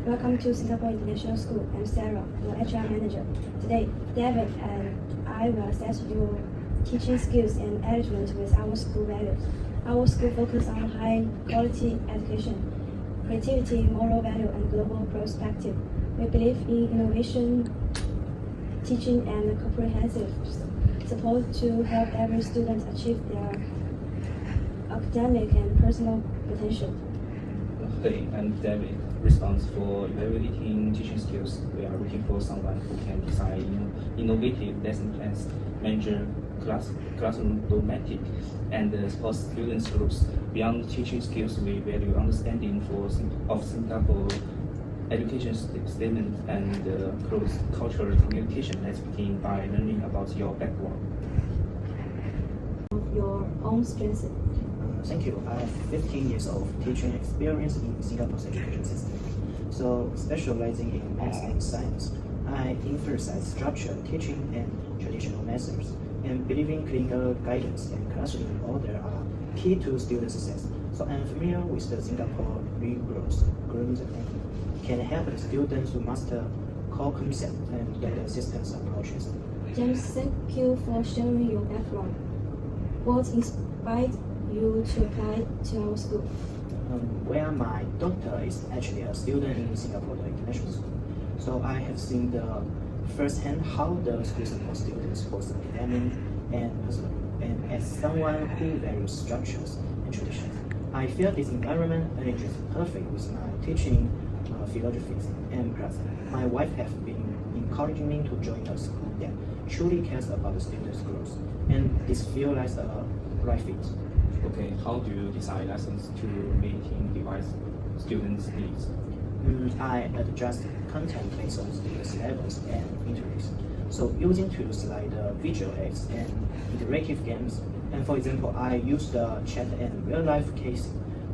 Welcome to Singapore International School. I'm Sarah, your HR manager. Today, David and I will assess your teaching skills and engagement with our school values. Our school focuses on high-quality education, creativity, moral value, and global perspective. We believe in innovation, teaching, and comprehensive support to help every student achieve their academic and personal potential. Hey, I'm David. Response for evaluating teaching skills. We are looking for someone who can design innovative lesson plans, manage classroom romantic, and support students' groups. Beyond teaching skills, we value understanding of Singapore education statement and cross-cultural communication. Let's begin by learning about your background. Your own strengths. Thank you. I have 15 years of teaching experience in Singapore's education system. So, specializing in math and science, I emphasize structured teaching and traditional methods, and believing clinical guidance and classroom order are key to student success. So, I'm familiar with the Singapore rigorous curriculum and can help the students to master core concepts and get systems approaches. James, thank you for sharing your background. What inspired you to apply to our school? Where my daughter is actually a student in Singapore International School. So I have seen the firsthand how the school supports students both academic and personal. And as someone who values structures and traditions, I feel this environment is perfect with my teaching philosophies and plus my wife has been encouraging me to join a school that truly cares about the students' growth, and this feels like a right fit. Okay, how do you design lessons to meeting device students' needs? I adjust content based on students' levels and interests. So using tools like the visual aids and interactive games. And for example, I use the chat and real-life case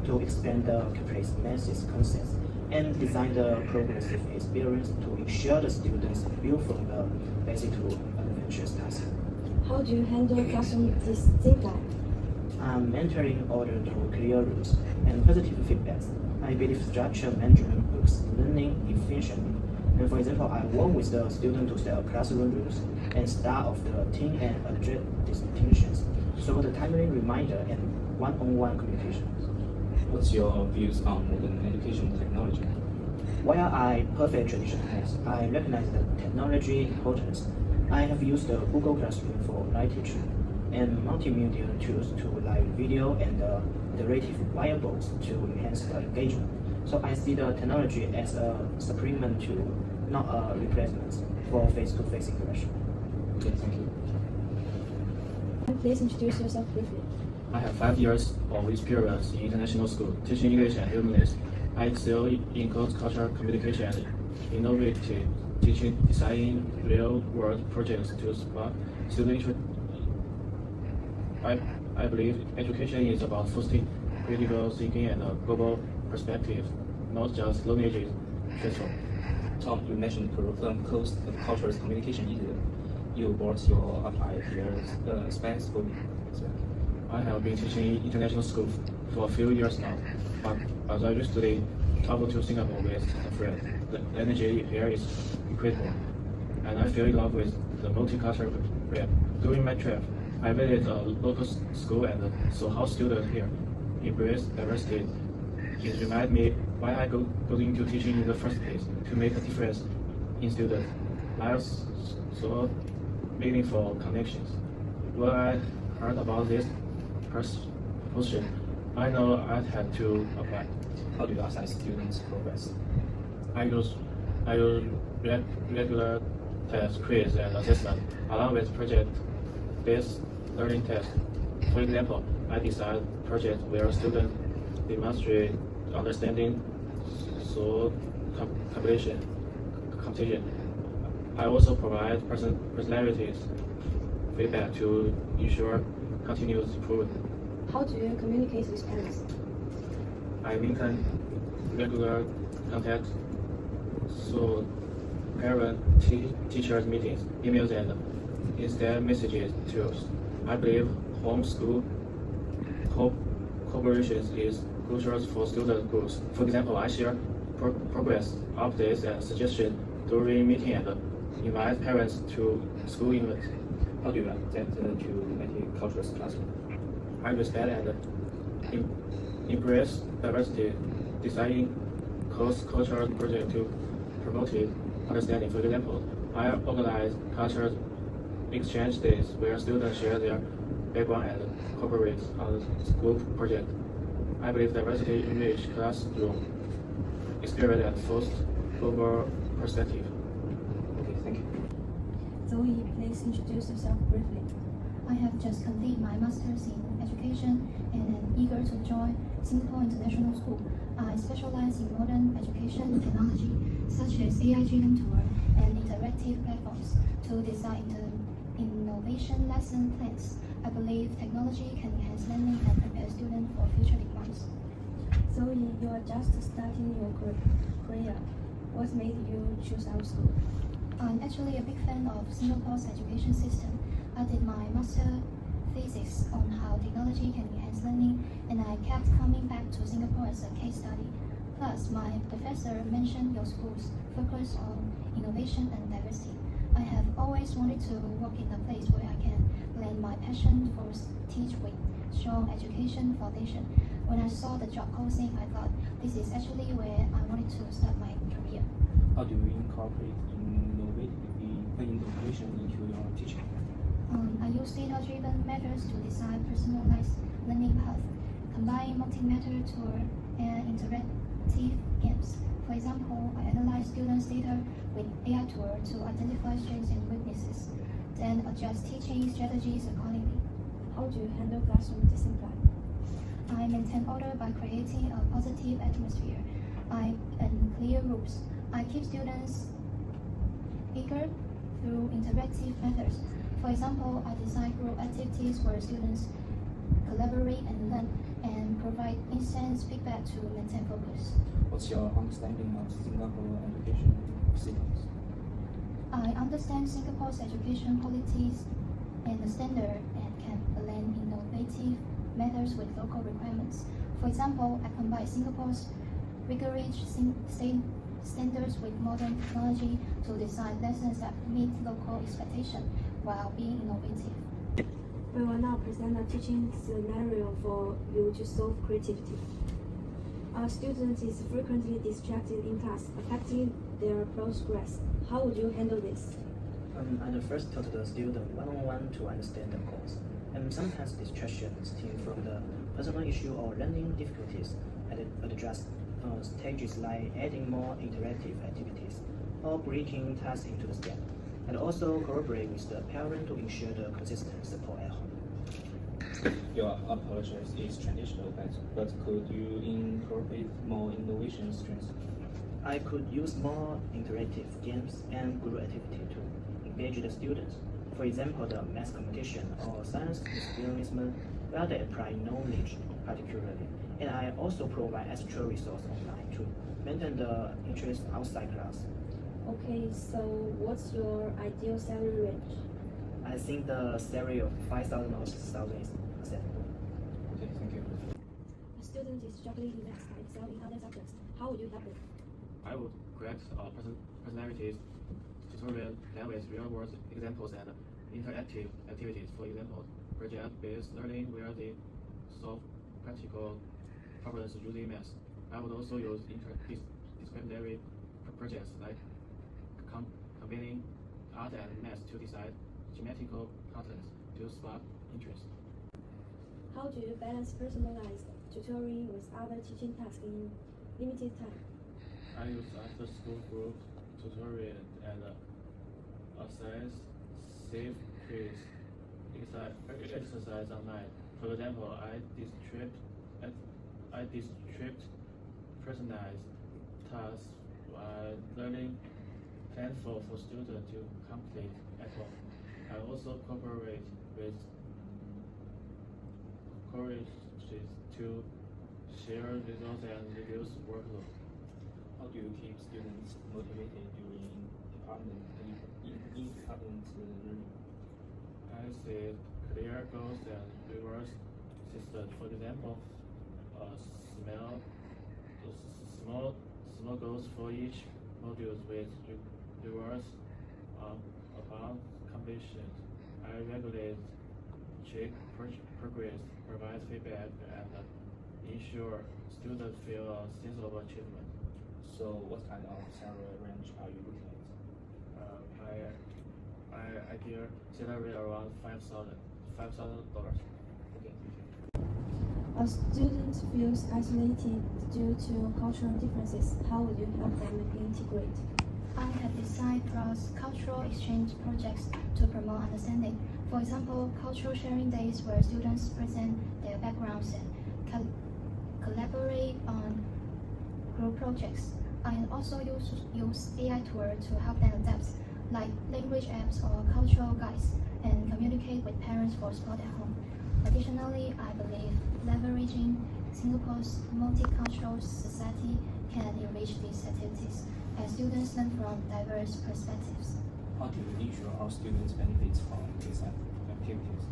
to expand the complex message concepts and design the progressive experience to ensure the students build from the basic to adventurous tasks. How do you handle classroom discipline? I'm mentoring order through clear rules and positive feedbacks. I believe structured management boosts learning efficiently. And for example, I work with the student to set classroom rules and start off the team and address distinctions. So the timely reminder and one-on-one communication. What's your views on modern education technology? While I perfect traditional math, I recognize the technology importance. I have used the Google Classroom for live teaching and multimedia tools to live video and interactive whiteboards to enhance the engagement. So I see the technology as a supplement to, not a replacement for face-to-face interaction. Okay, thank you. Please introduce yourself briefly. I have 5 years of experience in international school, teaching English and humanities. I excel in cross-cultural communication and innovative teaching, designing real-world projects to support student interest. I believe education is about fostering critical thinking and a global perspective, not just knowledge is transfer. Tom, you mentioned close cultural communication easier. You brought your applied here specs for me. I have been teaching international school for a few years now, but as I recently traveled to Singapore with a friend, the energy here is incredible, and I fell in love with the multicultural trip. During my trip, I visited a local school and saw how students here embrace diversity. It reminded me why I go into teaching in the first place, to make a difference in students' lives, so meaningful connections. When I heard about this position, I know I had to apply. How do you assess students' progress? I use regular tests, quiz, and assessment, along with project-based learning tests. For example, I design projects where students demonstrate understanding through competition. I also provide personalities feedback to ensure continuous improvement. How do you communicate with parents? I maintain regular contact through parent-teachers meetings, emails, and instant messages tools. I believe homeschool cooperation is crucial for student growth. For example, I share progress, updates, and suggestions during meeting and invite parents to school events. How do you adapt to multicultural classroom? I respect and embrace diversity, designing cross-cultural projects to promote understanding. For example, I organize cultural exchange days where students share their background and cooperate on school projects. I believe diversity enriches classroom experience and fosters global perspective. Okay, thank you. Zoe, please introduce yourself briefly. I have just completed my master's in education and am eager to join Singapore International School. I specialize in modern education technology, such as AI-driven tour and interactive platforms to design innovation lesson plans. I believe technology can enhance learning and prepare students for future demands. Zoe, you are just starting your career. What made you choose our school? I'm actually a big fan of Singapore's education system. I did my master thesis on how technology can enhance learning, and I kept coming back to Singapore as a case study. Plus, my professor mentioned your school's focus on innovation and diversity. I have always wanted to work in a place where I can blend my passion for teach with strong education foundation. When I saw the job posting, I thought this is actually where I wanted to start my career. How do you incorporate innovation into your teaching? I use data-driven methods to design personalized learning paths, combine multi-method tour and interactive games. For example, I analyze students' data with AI tour to identify strengths and weaknesses, then adjust teaching strategies accordingly. How do you handle classroom discipline? I maintain order by creating a positive atmosphere and clear rules. I keep students eager through interactive methods. For example, I design group activities where students collaborate and learn, and provide instant feedback to maintain focus. What's your understanding of Singapore education systems? I understand Singapore's education policies and the standard and can blend innovative methods with local requirements. For example, I combine Singapore's rigorous standards with modern technology to design lessons that meet local expectations while being innovative. We will now present a teaching scenario for you to solve creativity. A student is frequently distracted in class, affecting their progress. How would you handle this? I first talk to the student one-on-one to understand the cause. And sometimes distractions stem from the personal issue or learning difficulties, and address stages like adding more interactive activities or breaking tasks into the step, and also cooperate with the parent to ensure the consistent support at home. Your approach is traditional, but could you incorporate more innovation strengths? I could use more interactive games and group activity to engage the students. For example, the math competition or science experiment where they apply knowledge particularly. And I also provide extra resources online to maintain the interest outside class. Okay, so what's your ideal salary range? I think the salary of 5,000 or 6,000 is acceptable. Okay, thank you. A student is struggling in maths but excel in other subjects. How would you help them? I would create personalities tutorial that with real-world examples and interactive activities. For example, project-based learning where they solve practical problems using math. I would also use interdisciplinary projects like combining art and math to decide geometrical patterns to spark interest. How do you balance personalized tutoring with other teaching tasks in limited time? I use after-school group tutorial and assess safe quiz exercise online. For example, I district personalized tasks while learning planful for students to complete at home. I also cooperate with colleges to share results and reduce workload. How do you keep students motivated during department learning? I set clear goals and rewards system. For example, small small goals for each module with rewards upon completion. I regulate, check progress, provide feedback, and ensure students feel a sense of achievement. So what kind of salary range are you looking at? My ideal salary around $5,000. Okay. A student feels isolated due to cultural differences. How would you help them integrate? I have designed cross-cultural exchange projects to promote understanding. For example, cultural sharing days where students present their backgrounds and collaborate on group projects. I also use AI tools to help them adapt, like language apps or cultural guides, and communicate with parents for support at home. Additionally, I believe leveraging Singapore's multicultural society can enrich these activities as students learn from diverse perspectives. How do you ensure all students benefit from these activities?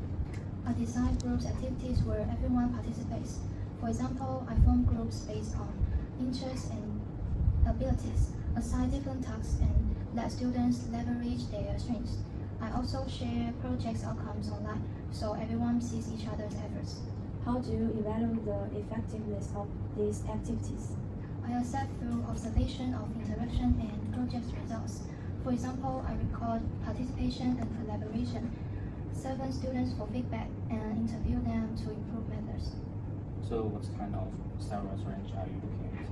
I design groups activities where everyone participates. For example, I form groups based on interests and abilities, assign different tasks, and let students leverage their strengths. I also share project outcomes online so everyone sees each other's efforts. How do you evaluate the effectiveness of these activities? I assess through observation of interaction and project results. For example, I record participation and collaboration, survey students for feedback, and interview them to improve methods. So what kind of salary range are you looking at?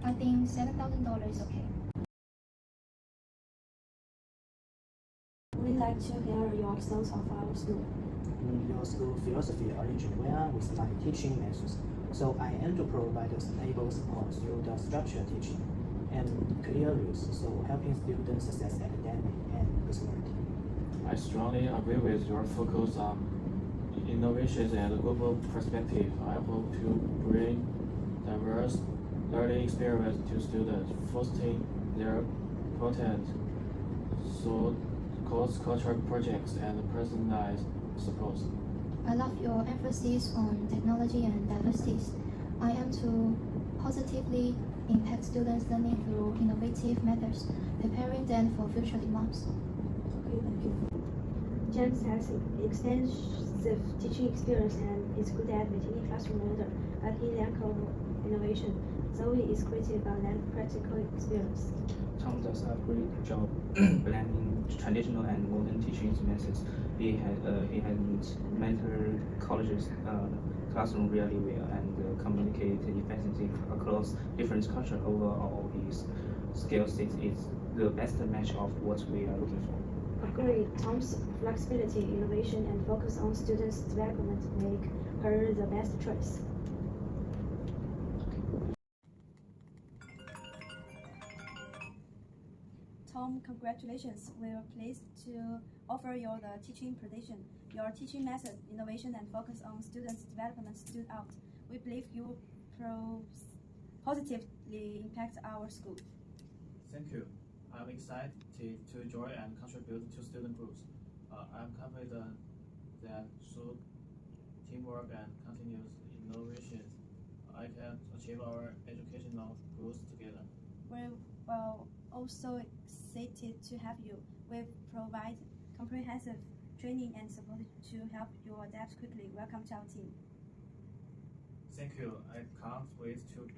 I think $7,000 is okay. We'd like to hear your thoughts of our school. Your school philosophy originated well with my teaching methods, so I aim to provide stable support through the structured teaching and clear rules, so helping students success academic and personality. I strongly agree with your focus on innovations and global perspective. I hope to bring diverse learning experience to students, fostering their content, so cross-cultural projects and personalized support. I love your emphasis on technology and diversity. I aim to positively impact students' learning through innovative methods, preparing them for future demands. Okay, thank you. James has extensive teaching experience and is good at maintaining classroom order, but he lacks innovation. Zoe is creative but lacks practical experience. Tom does a great job blending traditional and modern teaching methods. He has mentored colleges classroom really well and communicated effectively across different cultures. Overall, his skill set is the best match of what we are looking for. Agreed. Tom's flexibility, innovation, and focus on students' development make her the best choice. Tom, congratulations. We are pleased to offer you the teaching position. Your teaching method, innovation, and focus on students' development stood out. We believe you positively impact our school. Thank you. I'm excited to join and contribute to student groups. I'm confident that through teamwork and continuous innovation, I can achieve our educational goals together. We're also excited to have you. We provide comprehensive training and support to help you adapt quickly. Welcome to our team. Thank you. I can't wait to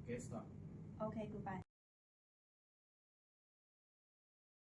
get started. Okay, goodbye.